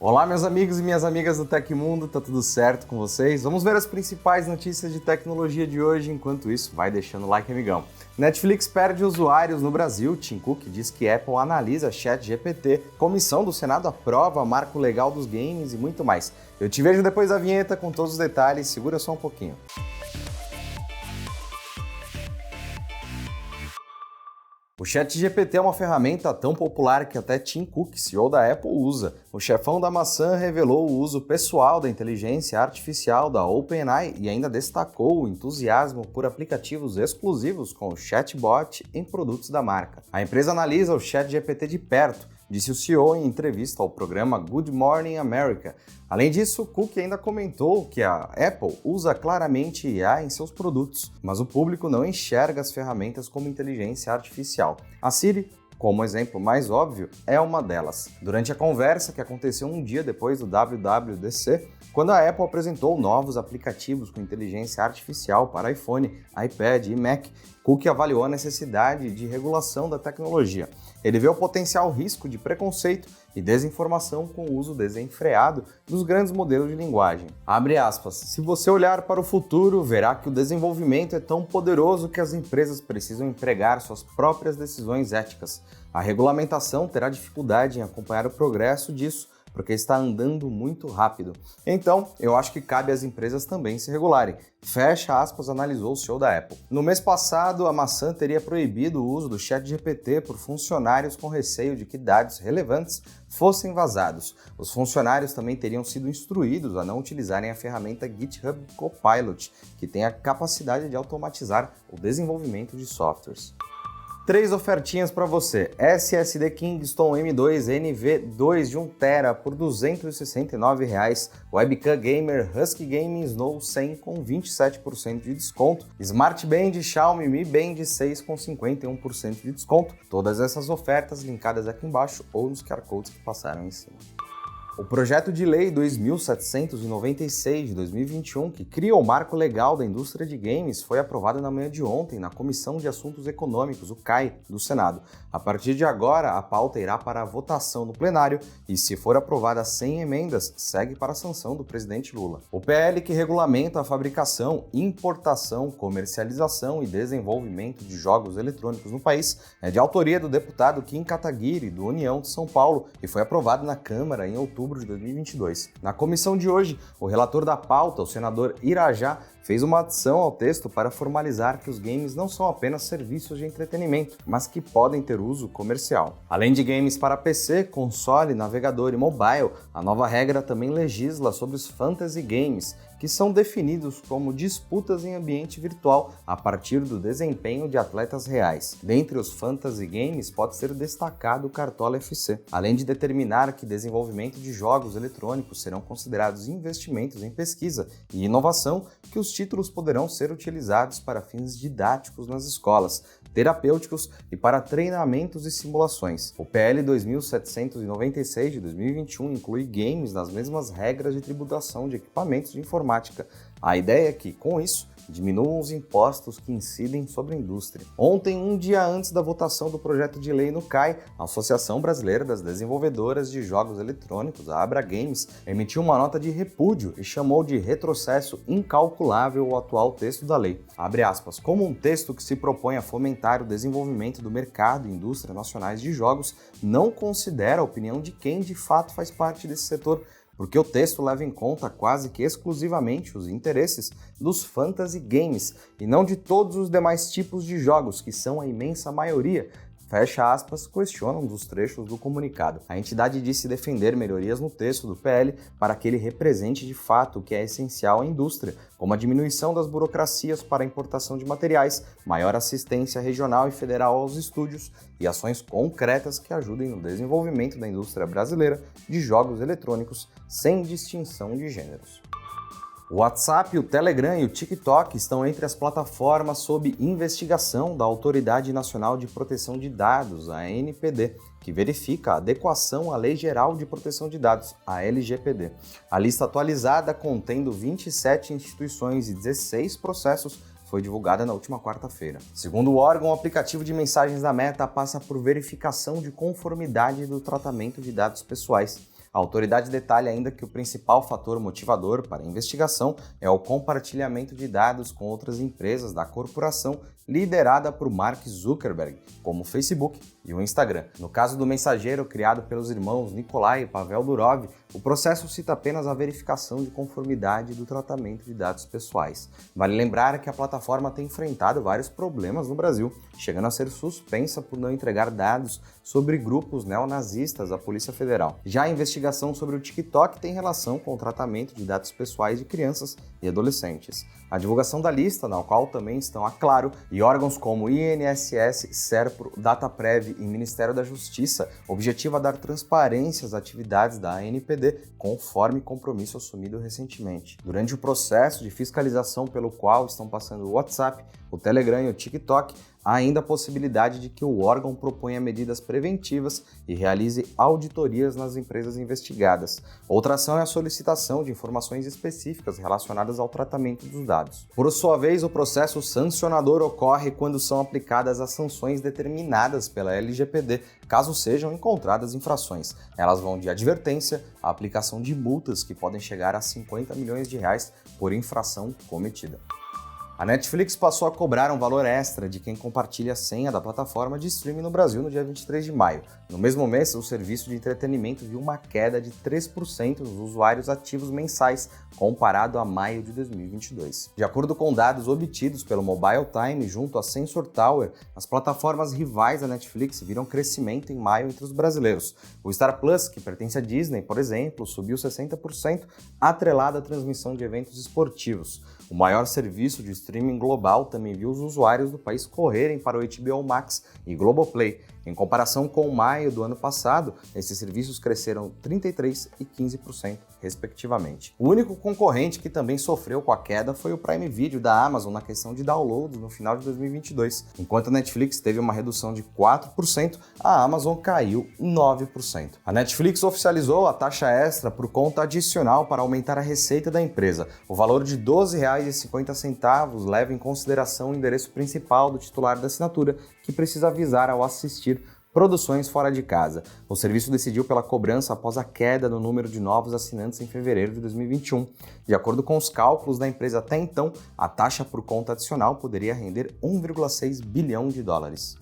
Olá, meus amigos e minhas amigas do Tecmundo, tá tudo certo com vocês? Vamos ver as principais notícias de tecnologia de hoje. Enquanto isso, vai deixando o like, amigão. Netflix perde usuários no Brasil. Tim Cook diz que Apple analisa ChatGPT. Comissão do Senado aprova marco legal dos games e muito mais. Eu te vejo depois da vinheta com todos os detalhes. Segura só um pouquinho. O ChatGPT é uma ferramenta tão popular que até Tim Cook, CEO da Apple, usa. O chefão da maçã revelou o uso pessoal da inteligência artificial da OpenAI e ainda destacou o entusiasmo por aplicativos exclusivos com o chatbot em produtos da marca. A empresa analisa o ChatGPT de perto, disse o CEO em entrevista ao programa Good Morning America. Além disso, Cook ainda comentou que a Apple usa claramente IA em seus produtos, mas o público não enxerga as ferramentas como inteligência artificial. A Siri, como exemplo mais óbvio, é uma delas. Durante a conversa, que aconteceu um dia depois do WWDC, quando a Apple apresentou novos aplicativos com inteligência artificial para iPhone, iPad e Mac, Cook avaliou a necessidade de regulação da tecnologia. Ele vê o potencial risco de preconceito e desinformação com o uso desenfreado dos grandes modelos de linguagem. Abre aspas, se você olhar para o futuro, verá que o desenvolvimento é tão poderoso que as empresas precisam empregar suas próprias decisões éticas. A regulamentação terá dificuldade em acompanhar o progresso disso, porque está andando muito rápido. Então, eu acho que cabe às empresas também se regularem. Fecha aspas, analisou o CEO da Apple. No mês passado, a maçã teria proibido o uso do ChatGPT por funcionários com receio de que dados relevantes fossem vazados. Os funcionários também teriam sido instruídos a não utilizarem a ferramenta GitHub Copilot, que tem a capacidade de automatizar o desenvolvimento de softwares. 3 ofertinhas para você. SSD Kingston M2 NV2 de 1TB por R$ 269. Webcam Gamer Husky Gaming Snow 100 com 27% de desconto. Smart Band Xiaomi Mi Band 6 com 51% de desconto. Todas essas ofertas linkadas aqui embaixo ou nos QR Codes que passaram em cima. O projeto de lei 2796 de 2021, que cria o marco legal da indústria de games, foi aprovado na manhã de ontem na Comissão de Assuntos Econômicos, o CAE, do Senado. A partir de agora, a pauta irá para a votação no plenário e, se for aprovada sem emendas, segue para a sanção do presidente Lula. O PL que regulamenta a fabricação, importação, comercialização e desenvolvimento de jogos eletrônicos no país é de autoria do deputado Kim Kataguiri, do União de São Paulo, e foi aprovado na Câmara em outubro de 2022. Na comissão de hoje, o relator da pauta, o senador Irajá, fez uma adição ao texto para formalizar que os games não são apenas serviços de entretenimento, mas que podem ter uso comercial. Além de games para PC, console, navegador e mobile, a nova regra também legisla sobre os fantasy games, que são definidos como disputas em ambiente virtual a partir do desempenho de atletas reais. Dentre os fantasy games pode ser destacado o Cartola FC, além de determinar que desenvolvimento de jogos eletrônicos serão considerados investimentos em pesquisa e inovação, que os títulos poderão ser utilizados para fins didáticos nas escolas, terapêuticos e para treinamentos e simulações. O PL 2796 de 2021 inclui games nas mesmas regras de tributação de equipamentos de informática. A ideia é que, com isso, diminuam os impostos que incidem sobre a indústria. Ontem, um dia antes da votação do projeto de lei no CAI, a Associação Brasileira das Desenvolvedoras de Jogos Eletrônicos, a Abra Games, emitiu uma nota de repúdio e chamou de retrocesso incalculável o atual texto da lei. Abre aspas, como um texto que se propõe a fomentar o desenvolvimento do mercado e indústria nacionais de jogos, não considera a opinião de quem de fato faz parte desse setor, porque o texto leva em conta quase que exclusivamente os interesses dos fantasy games e não de todos os demais tipos de jogos, que são a imensa maioria. Fecha aspas, questiona um dos trechos do comunicado. A entidade disse defender melhorias no texto do PL para que ele represente de fato o que é essencial à indústria, como a diminuição das burocracias para a importação de materiais, maior assistência regional e federal aos estúdios e ações concretas que ajudem no desenvolvimento da indústria brasileira de jogos eletrônicos sem distinção de gêneros. O WhatsApp, o Telegram e o TikTok estão entre as plataformas sob investigação da Autoridade Nacional de Proteção de Dados, a ANPD, que verifica a adequação à Lei Geral de Proteção de Dados, a LGPD. A lista atualizada, contendo 27 instituições e 16 processos, foi divulgada na última quarta-feira. Segundo o órgão, o aplicativo de mensagens da Meta passa por verificação de conformidade do tratamento de dados pessoais. A autoridade detalha ainda que o principal fator motivador para a investigação é o compartilhamento de dados com outras empresas da corporação liderada por Mark Zuckerberg, como o Facebook e o Instagram. No caso do mensageiro criado pelos irmãos Nikolai e Pavel Durov, o processo cita apenas a verificação de conformidade do tratamento de dados pessoais. Vale lembrar que a plataforma tem enfrentado vários problemas no Brasil, chegando a ser suspensa por não entregar dados sobre grupos neonazistas à Polícia Federal. Já a investigação sobre o TikTok tem relação com o tratamento de dados pessoais de crianças e adolescentes. A divulgação da lista, na qual também estão a Claro e órgãos como INSS, SERPRO, Dataprev e Ministério da Justiça, objetiva dar transparência às atividades da ANPD, conforme compromisso assumido recentemente. Durante o processo de fiscalização pelo qual estão passando o WhatsApp, o Telegram e o TikTok, há ainda a possibilidade de que o órgão proponha medidas preventivas e realize auditorias nas empresas investigadas. Outra ação é a solicitação de informações específicas relacionadas ao tratamento dos dados. Por sua vez, o processo sancionador ocorre quando são aplicadas as sanções determinadas pela LGPD, caso sejam encontradas infrações. Elas vão de advertência à aplicação de multas que podem chegar a 50 milhões de reais por infração cometida. A Netflix passou a cobrar um valor extra de quem compartilha a senha da plataforma de streaming no Brasil no dia 23 de maio. No mesmo mês, o serviço de entretenimento viu uma queda de 3% dos usuários ativos mensais, comparado a maio de 2022. De acordo com dados obtidos pelo Mobile Time junto à Sensor Tower, as plataformas rivais da Netflix viram crescimento em maio entre os brasileiros. O Star Plus, que pertence à Disney, por exemplo, subiu 60%, atrelado à transmissão de eventos esportivos. O maior serviço de streaming global também viu os usuários do país correrem para o HBO Max e Globoplay. Em comparação com maio do ano passado, esses serviços cresceram 33% e 15%, respectivamente. O único concorrente que também sofreu com a queda foi o Prime Video da Amazon na questão de downloads no final de 2022. Enquanto a Netflix teve uma redução de 4%, a Amazon caiu 9%. A Netflix oficializou a taxa extra por conta adicional para aumentar a receita da empresa. O valor de R$ 12,50 leva em consideração o endereço principal do titular da assinatura, que precisa avisar ao assistir produções fora de casa. O serviço decidiu pela cobrança após a queda no número de novos assinantes em fevereiro de 2021. De acordo com os cálculos da empresa até então, a taxa por conta adicional poderia render 1,6 bilhão de dólares.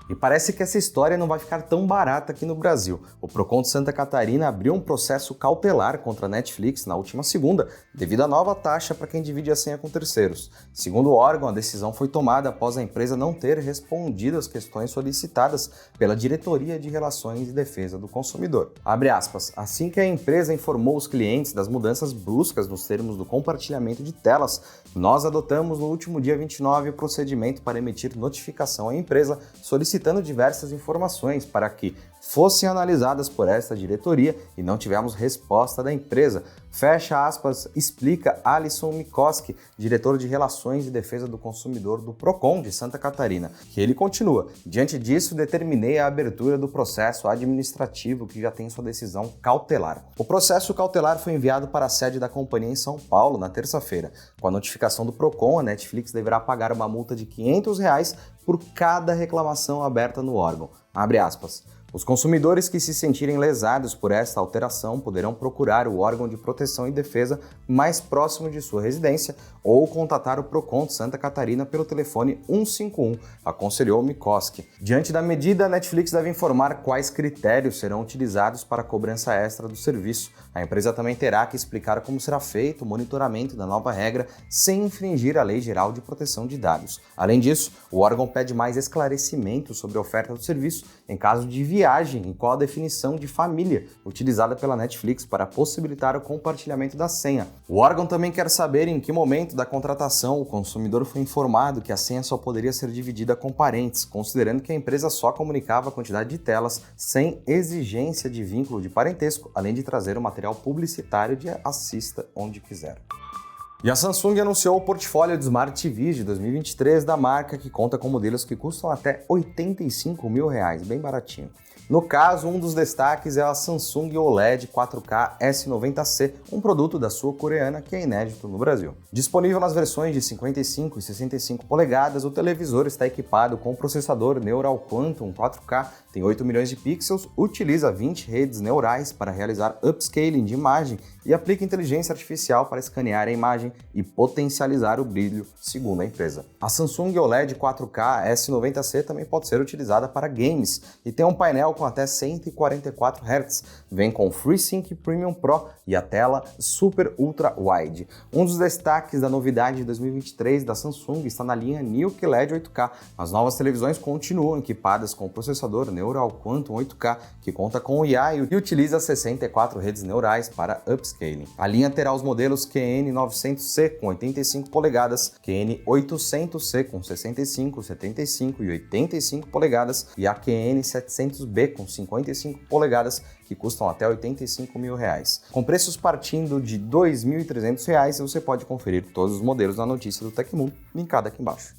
E parece que essa história não vai ficar tão barata aqui no Brasil. O Procon de Santa Catarina abriu um processo cautelar contra a Netflix na última segunda, devido à nova taxa para quem divide a senha com terceiros. Segundo o órgão, a decisão foi tomada após a empresa não ter respondido às questões solicitadas pela Diretoria de Relações e Defesa do Consumidor. Abre aspas, assim que a empresa informou os clientes das mudanças bruscas nos termos do compartilhamento de telas, nós adotamos no último dia 29 o procedimento para emitir notificação à empresa solicitando diversas informações para que fossem analisadas por esta diretoria e não tivemos resposta da empresa. Fecha aspas, explica Alisson Mikoski, diretor de Relações e Defesa do Consumidor do Procon de Santa Catarina, que ele continua. Diante disso, determinei a abertura do processo administrativo que já tem sua decisão cautelar. O processo cautelar foi enviado para a sede da companhia em São Paulo na terça-feira. Com a notificação do Procon, a Netflix deverá pagar uma multa de R$ 500 por cada reclamação aberta no órgão. Abre aspas. Os consumidores que se sentirem lesados por esta alteração poderão procurar o órgão de proteção e defesa mais próximo de sua residência ou contatar o Procon de Santa Catarina pelo telefone 151, aconselhou Mikoski. Diante da medida, a Netflix deve informar quais critérios serão utilizados para a cobrança extra do serviço. A empresa também terá que explicar como será feito o monitoramento da nova regra sem infringir a Lei Geral de Proteção de Dados. Além disso, o órgão pede mais esclarecimento sobre a oferta do serviço em caso de viagem e qual a definição de família utilizada pela Netflix para possibilitar o compartilhamento da senha. O órgão também quer saber em que momento da contratação o consumidor foi informado que a senha só poderia ser dividida com parentes, considerando que a empresa só comunicava a quantidade de telas sem exigência de vínculo de parentesco, além de trazer o material publicitário de assista onde quiser. E a Samsung anunciou o portfólio de Smart TVs de 2023 da marca, que conta com modelos que custam até R$ 85 mil, bem baratinho. No caso, um dos destaques é a Samsung OLED 4K S90C, um produto da sul-coreana que é inédito no Brasil. Disponível nas versões de 55 e 65 polegadas, o televisor está equipado com o processador Neural Quantum 4K, tem 8 milhões de pixels, utiliza 20 redes neurais para realizar upscaling de imagem e aplica inteligência artificial para escanear a imagem e potencializar o brilho, segundo a empresa. A Samsung OLED 4K S90C também pode ser utilizada para games e tem um painel com até 144 Hz, vem com FreeSync Premium Pro e a tela Super Ultra Wide. Um dos destaques da novidade de 2023 da Samsung está na linha New QLED 8K. As novas televisões continuam equipadas com o processador Neural Quantum 8K, que conta com o IA e utiliza 64 redes neurais para upscaling. A linha terá os modelos QN900C com 85 polegadas, QN800C com 65, 75 e 85 polegadas e a QN700B com 55 polegadas, que custam até R$85 mil. Com preços partindo de R$ 2.300, você pode conferir todos os modelos na notícia do Tecmundo, linkada aqui embaixo.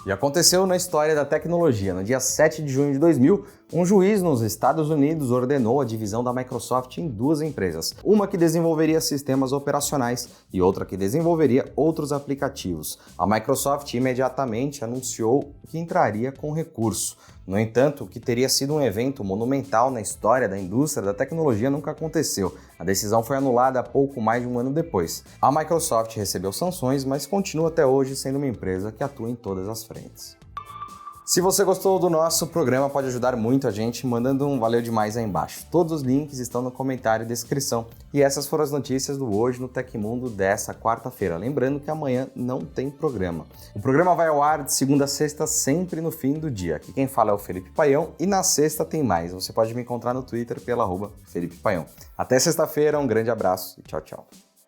E aconteceu na história da tecnologia. No dia 7 de junho de 2000, um juiz nos Estados Unidos ordenou a divisão da Microsoft em duas empresas, uma que desenvolveria sistemas operacionais e outra que desenvolveria outros aplicativos. A Microsoft imediatamente anunciou que entraria com recurso. No entanto, o que teria sido um evento monumental na história da indústria da tecnologia nunca aconteceu. A decisão foi anulada pouco mais de um ano depois. A Microsoft recebeu sanções, mas continua até hoje sendo uma empresa que atua em todas as frentes. Se você gostou do nosso programa, pode ajudar muito a gente mandando um valeu demais aí embaixo. Todos os links estão no comentário e descrição. E essas foram as notícias do Hoje no Tecmundo dessa quarta-feira. Lembrando que amanhã não tem programa. O programa vai ao ar de segunda a sexta, sempre no fim do dia. Aqui quem fala é o Felipe Paião e na sexta tem mais. Você pode me encontrar no Twitter pela @FelipePaião. Até sexta-feira, um grande abraço e tchau, tchau.